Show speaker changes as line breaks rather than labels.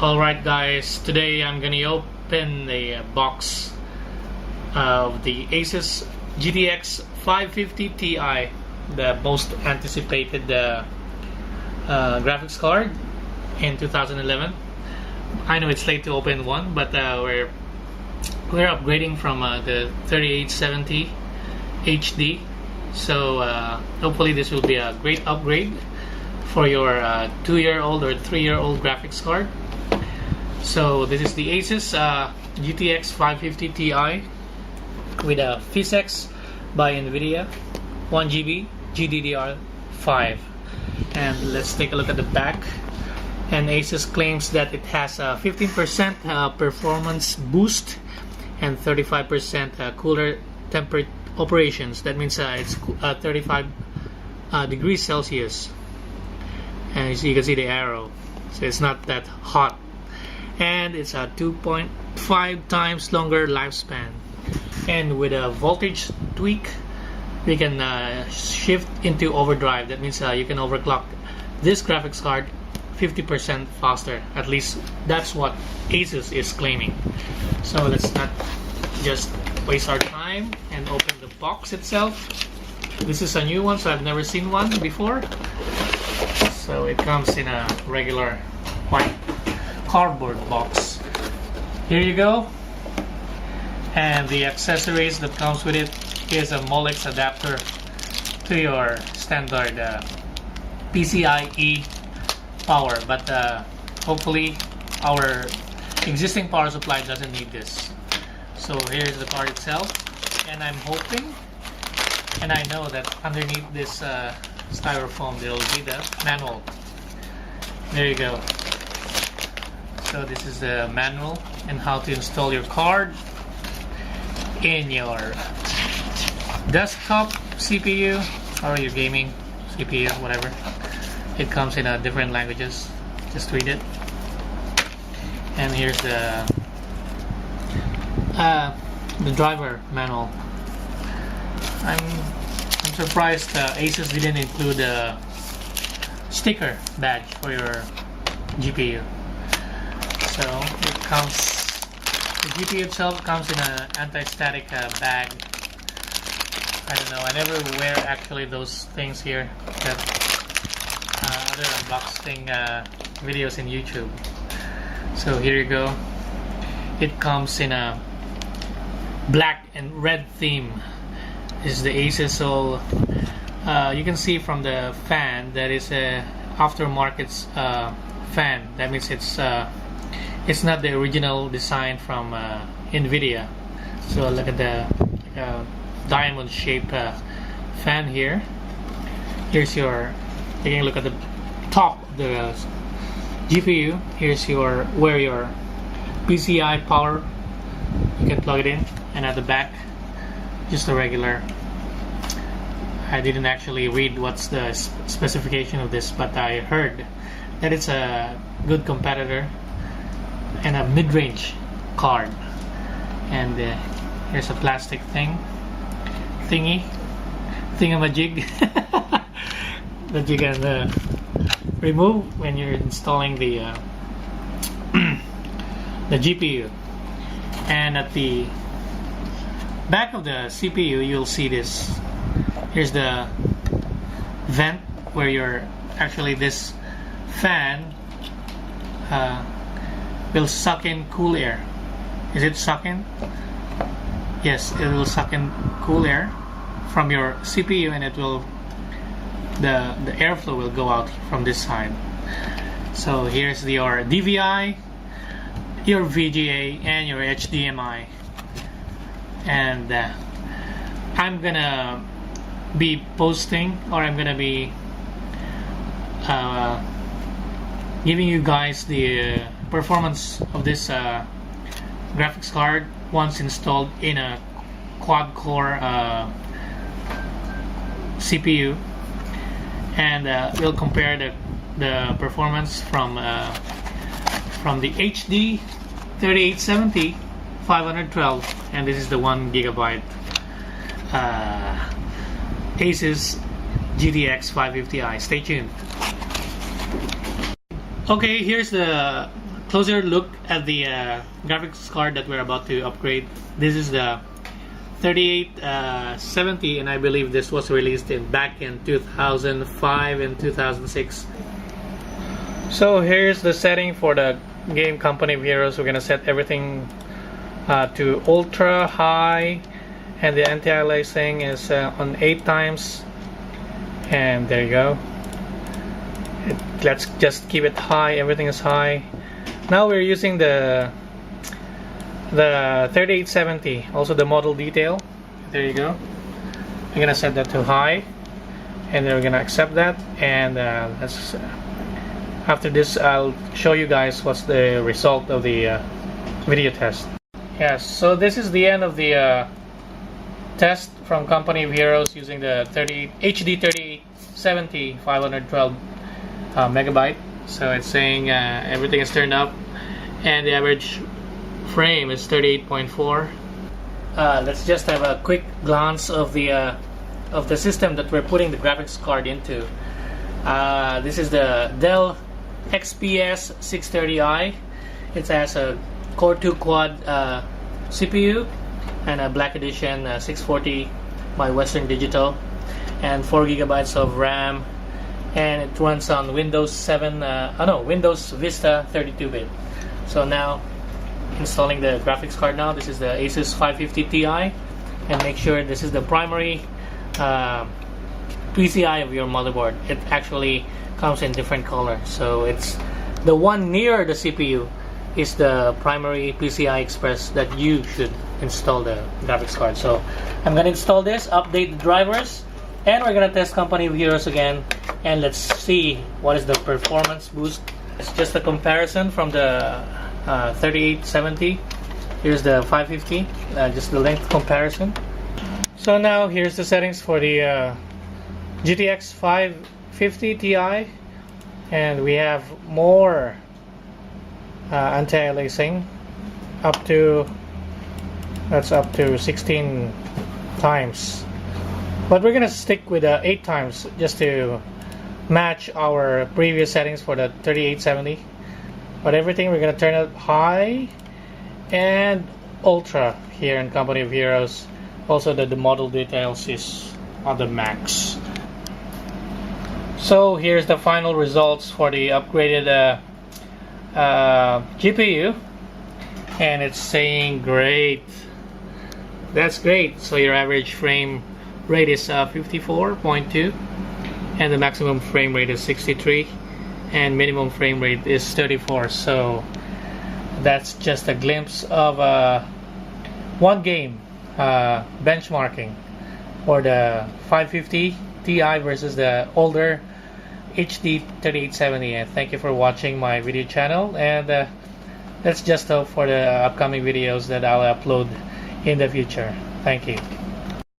Alright guys, today I'm gonna open the box of the Asus GTX 550 Ti, the most anticipated graphics card in 2011. I know it's late to open one, but we're upgrading from the 3870 HD, so hopefully this will be a great upgrade for your 2-year-old or 3-year-old graphics card. So this is the Asus GTX 550 Ti with a PhysX by NVIDIA, 1GB GDDR5. And let's take a look at the back. And Asus claims that it has a 15% performance boost and 35% cooler temperature operations. That means it's 35 degrees Celsius. And you can see the arrow, so it's not that hot. And it's a 2.5 times longer lifespan. And with a voltage tweak, we can shift into overdrive. That means you can overclock this graphics card 50% faster. At least that's what Asus is claiming. So let's not just waste our time and open the box itself. This is a new one, so I've never seen one before. So it comes in a regular white cardboard box. Here you go. And the accessories that comes with it is a Molex adapter to your standard PCIe power, but hopefully our existing power supply doesn't need this. So here's the card itself, and I'm hoping and I know that underneath this styrofoam there will be the manual. There you go. So this is the manual and how to install your card in your desktop CPU or your gaming CPU, whatever. It comes in different languages. Just read it. And here's the driver manual. I'm surprised Asus didn't include a sticker badge for your GPU. So it comes, the GPU itself comes in an anti-static bag. I don't know, I never wear actually those things here, but other unboxing videos in YouTube. So here you go. It comes in a black and red theme. This is the Asus, so you can see from the fan that is a aftermarket fan. That means it's not the original design from NVIDIA. So look at the diamond shaped fan here. Here's your, taking a look at the top of the GPU. Here's where your PCI power, you can plug it in, and at the back just a regular. I didn't actually read what's the specification of this, but I heard that it's a good competitor and a mid-range card. And here's a plastic thingamajig that you can remove when you're installing the the GPU. And at the back of the CPU you'll see this. Here's the vent where you're actually, this fan will suck in cool air. Is it sucking? Yes, it will suck in cool air from your CPU, and it will, the airflow will go out from this side. So here's your DVI, your VGA, and your HDMI. And I'm gonna be posting, or I'm gonna be giving you guys the performance of this graphics card once installed in a quad-core CPU, and we'll compare the performance from the HD 3870 512, and this is the 1GB Asus GTX 550i. Stay tuned. Okay, here's the closer look at the graphics card that we're about to upgrade. This is the 3870, and I believe this was released back in 2005 and 2006. So here's the setting for the game Company of Heroes. We're gonna set everything to ultra high, and the anti-aliasing is on 8 times, and there you go. Let's just keep it high. Everything is high. Now we're using the 3870, also the model detail. There you go. I'm gonna set that to high, and then we're gonna accept that, and after this I'll show you guys what's the result of the video test. Yes, so this is the end of the test from Company of Heroes using the HD 3870 512 megabyte. So it's saying everything is turned up, and the average frame is 38.4. Let's just have a quick glance of the system that we're putting the graphics card into. This is the Dell XPS 630i. It has a Core 2 Quad CPU and a Black Edition 640 by Western Digital, and 4 gigabytes of RAM, and it runs on Windows 7. Windows Vista 32-bit. So now, installing the graphics card now. This is the Asus 550 Ti, and make sure this is the primary PCI of your motherboard. It actually comes in different colors, so it's the one near the CPU is the primary PCI Express that you should install the graphics card. So I'm gonna install this, update the drivers, and we're gonna test Company of Heroes again, and let's see what is the performance boost. It's just a comparison from the 3870. Here's the 550, just the length comparison. So now here's the settings for the GTX 550 Ti, and we have more anti-aliasing up to 16 times, but we're gonna stick with 8 times just to match our previous settings for the 3870. But everything we're gonna turn it high and ultra here in Company of Heroes. Also the model details is on the max. So here's the final results for the upgraded GPU, and it's saying great. That's great. So your average frame rate is 54.2, and the maximum frame rate is 63, and minimum frame rate is 34. So that's just a glimpse of one game benchmarking for the 550 Ti versus the older HD 3870. And thank you for watching my video channel, and let's just hope for the upcoming videos that I'll upload in the future. Thank you.